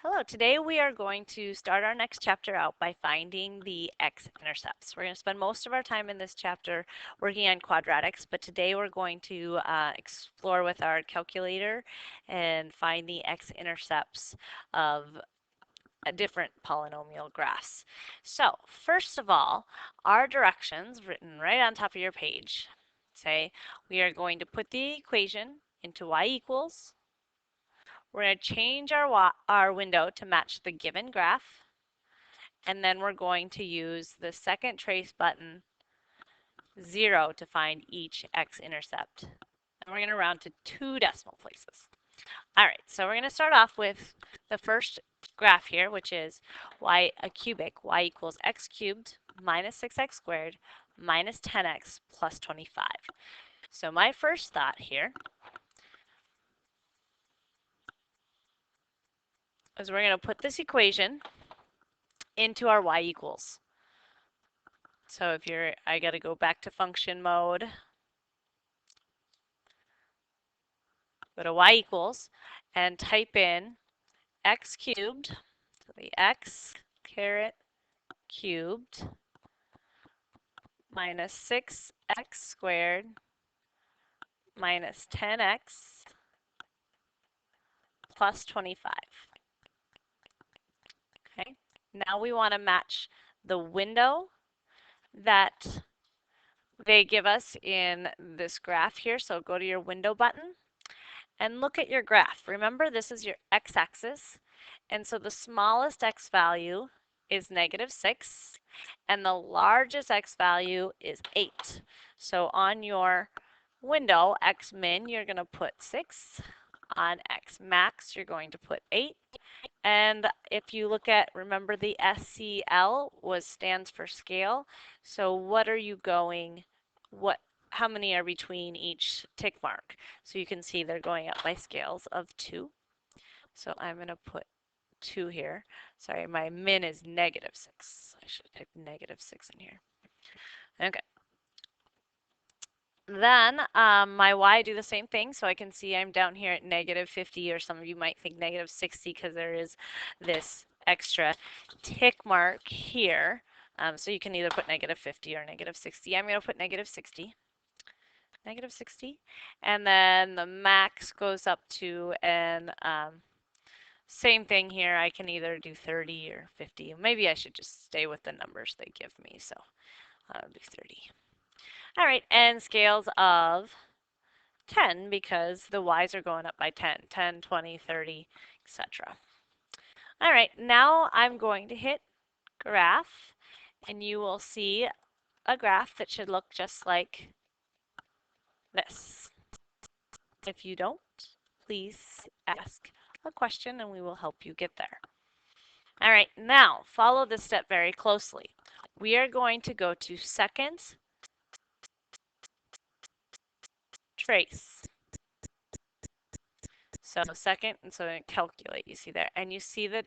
Hello, today we are going to start our next chapter out by finding the x-intercepts. We're going to spend most of our time in this chapter working on quadratics, but today we're going to explore with our calculator and find the x-intercepts of different polynomial graphs. So, first of all, our directions written right on top of your page say we are going to put the equation into y equals. We're going to change our window to match the given graph, and then we're going to use the second trace button 0 to find each x-intercept. And we're going to round to 2 decimal places. All right, so we're going to start off with the first graph here, which is y cubic, y equals x cubed minus 6x squared minus 10x plus 25. So my first thought here is we're going to put this equation into our y equals. So I got to go back to function mode, go to y equals, and type in x cubed, so the x caret cubed minus 6x squared minus 10x plus 25. Okay, now we want to match the window that they give us in this graph here. So go to your window button and look at your graph. Remember, this is your x-axis, and so the smallest x value is -6, and the largest x value is 8. So on your window, x min, you're going to put 6. On x max, you're going to put 8. And if you look at, remember the SCL stands for scale. So what are you going, how many are between each tick mark? So you can see they're going up by scales of 2. So I'm going to put 2 here. Sorry, my min is -6. I should type -6 in here. Okay. Then my y do the same thing, so I can see I'm down here at -50, or some of you might think -60 because there is this extra tick mark here. So you can either put -50 or -60. I'm going to put -60. -60. And then the max goes up to, and same thing here. I can either do 30 or 50. Maybe I should just stay with the numbers they give me, so I'll do 30. All right, and scales of 10 because the y's are going up by 10, 10, 20, 30, etc. All right, now I'm going to hit graph, and you will see a graph that should look just like this. If you don't, please ask a question and we will help you get there. All right, now follow this step very closely. We are going to go to second trace. So second, and so calculate, you see there. And you see that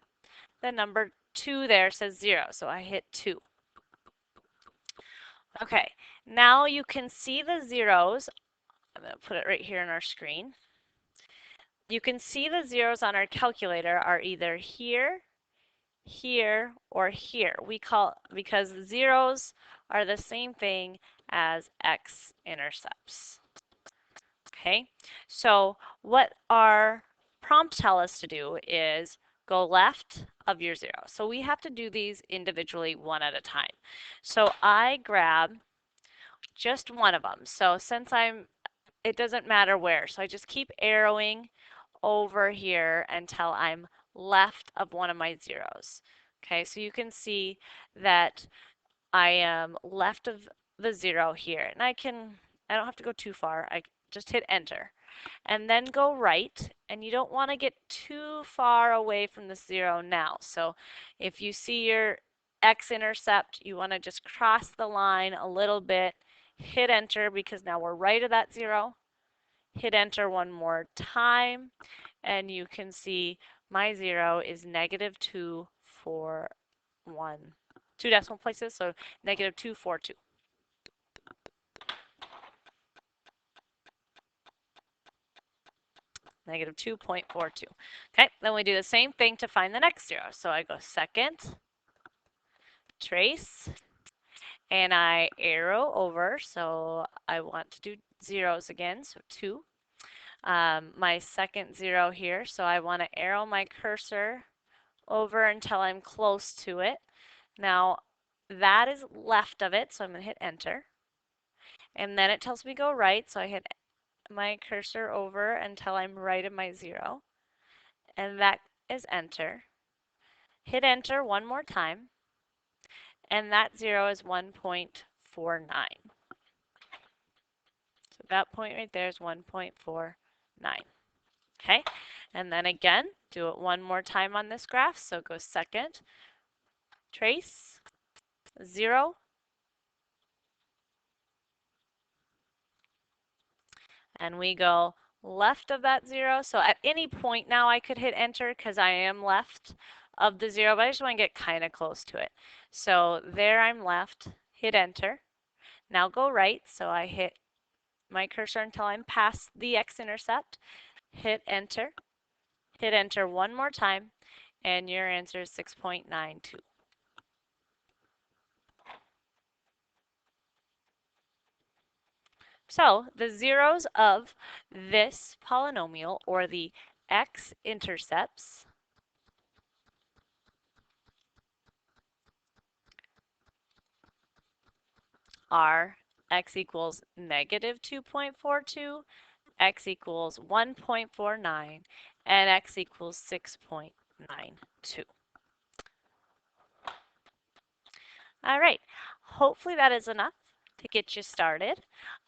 the number 2 there says 0, so I hit 2. Okay, now you can see the zeros. I'm going to put it right here on our screen. You can see the zeros on our calculator are either here, here, or here. Because zeros are the same thing as x-intercepts. Okay, so what our prompts tell us to do is go left of your 0. So we have to do these individually one at a time. So I grab just one of them. So since it doesn't matter where, so I just keep arrowing over here until I'm left of one of my zeros. Okay, so you can see that I am left of the 0 here, and I don't have to go too far. I just hit enter and then go right, and you don't want to get too far away from the 0 now. So if you see your x-intercept, you want to just cross the line a little bit, hit enter because now we're right of that 0. Hit enter one more time, and you can see my 0 is -2, 4, 1, 2 decimal places, so -2, 4, 2. negative 2.42. Okay, then we do the same thing to find the next zero. So I go second, trace, and I arrow over. So I want to do zeros again, so 2. My second 0 here, so I want to arrow my cursor over until I'm close to it. Now that is left of it, so I'm going to hit enter. And then it tells me go right, so I hit my cursor over until I'm right of my 0. And that is enter. Hit enter one more time, and that 0 is 1.49. So that point right there is 1.49. Okay, and then again, do it one more time on this graph. So go second, trace, 0, and we go left of that 0. So at any point now I could hit enter because I am left of the 0, but I just want to get kind of close to it. So there I'm left, hit enter. Now go right, so I hit my cursor until I'm past the x-intercept, hit enter one more time, and your answer is 6.92. So the zeros of this polynomial, or the x-intercepts, are x equals negative 2.42, x equals 1.49, and x equals 6.92. All right, hopefully that is enough to get you started.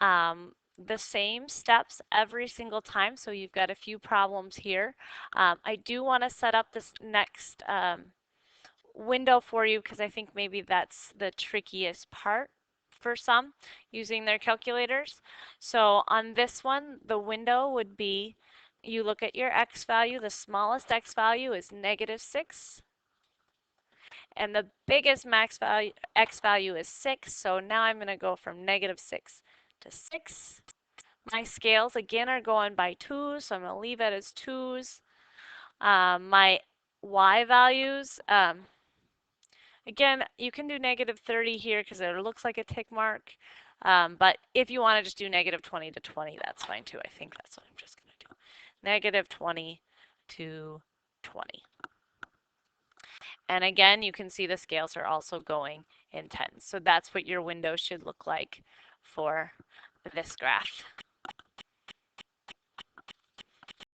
The same steps every single time, so you've got a few problems here. I do want to set up this next window for you because I think maybe that's the trickiest part for some using their calculators. So on this one, the window would be you look at your x value, the smallest x value is negative 6, and the biggest max value x value is 6. So now I'm going to go from negative 6 to 6. My scales again are going by 2s, so I'm going to leave it as 2s. My y values, again, you can do negative 30 here because it looks like a tick mark. But if you want to just do negative 20 to 20, that's fine too. I think that's what I'm just going to do. Negative 20 to 20. And again, you can see the scales are also going in tens. So that's what your window should look like for this graph.